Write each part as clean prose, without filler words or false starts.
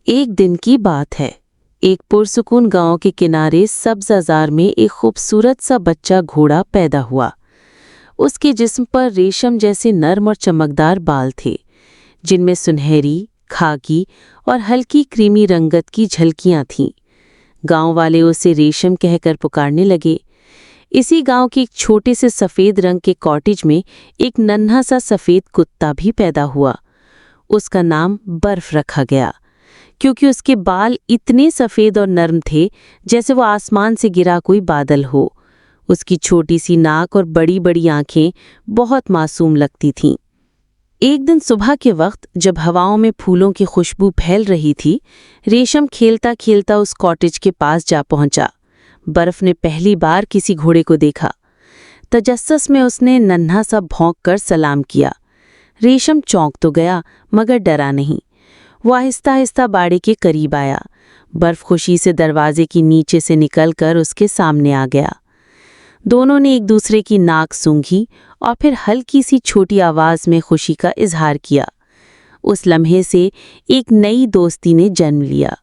एक दिन की बात है। एक पुरसुकून गांव के किनारे सब्ज़ाज़ार में एक खूबसूरत सा बच्चा घोड़ा पैदा हुआ। उसके जिस्म पर रेशम जैसे नर्म और चमकदार बाल थे, जिनमें सुनहरी, खाकी और हल्की क्रीमी रंगत की झलकियां थीं। गांव वाले उसे रेशम कहकर पुकारने लगे। इसी गांव के एक छोटे से सफ़ेद रंग के कॉटेज में एक नन्हा सा सफ़ेद कुत्ता भी पैदा हुआ। उसका नाम बर्फ रखा गया, क्योंकि उसके बाल इतने सफ़ेद और नर्म थे जैसे वो आसमान से गिरा कोई बादल हो। उसकी छोटी सी नाक और बड़ी बड़ी आंखें बहुत मासूम लगती थीं। एक दिन सुबह के वक्त जब हवाओं में फूलों की खुशबू फैल रही थी, रेशम खेलता खेलता उस कॉटेज के पास जा पहुंचा। बर्फ ने पहली बार किसी घोड़े को देखा। तजस्सुस में उसने नन्हा सा भौंक कर सलाम किया। रेशम चौंक तो गया, मगर डरा नहीं। वो आहिस्ता आहिस्ता बाड़े के करीब आया। बर्फ खुशी से दरवाजे की नीचे से निकलकर उसके सामने आ गया। दोनों ने एक दूसरे की नाक सूंघी और फिर हल्की सी छोटी आवाज में खुशी का इजहार किया। उस लम्हे से एक नई दोस्ती ने जन्म लिया।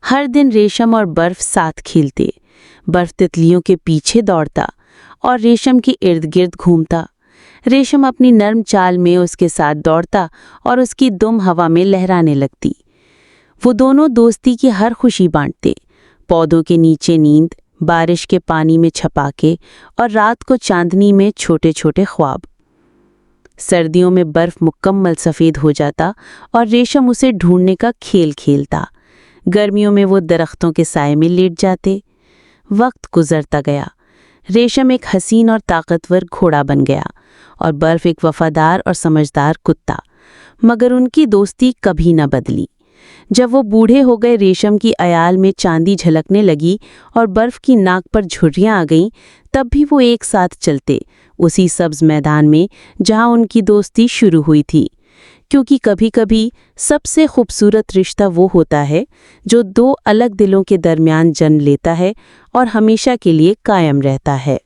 हर दिन रेशम और बर्फ साथ खेलते। बर्फ तितलियों के पीछे दौड़ता और रेशम के इर्द गिर्द घूमता। रेशम अपनी नर्म चाल में उसके साथ दौड़ता और उसकी दुम हवा में लहराने लगती। वो दोनों दोस्ती की हर खुशी बांटते। पौधों के नीचे नींद, बारिश के पानी में छपाके और रात को चांदनी में छोटे छोटे ख्वाब। सर्दियों में बर्फ मुकम्मल सफ़ेद हो जाता और रेशम उसे ढूंढने का खेल खेलता। गर्मियों में वो दरख्तों के साए में लेट जाते। वक्त गुजरता गया। रेशम एक हसीन और ताकतवर घोड़ा बन गया और बर्फ एक वफादार और समझदार कुत्ता। मगर उनकी दोस्ती कभी न बदली। जब वो बूढ़े हो गए, रेशम की अयाल में चांदी झलकने लगी और बर्फ की नाक पर झुर्रियां आ गईं, तब भी वो एक साथ चलते, उसी सब्ज मैदान में जहां उनकी दोस्ती शुरू हुई थी। क्योंकि कभी-कभी सबसे खूबसूरत रिश्ता वो होता है जो दो अलग दिलों के दरमियान जन्म लेता है और हमेशा के लिए कायम रहता है।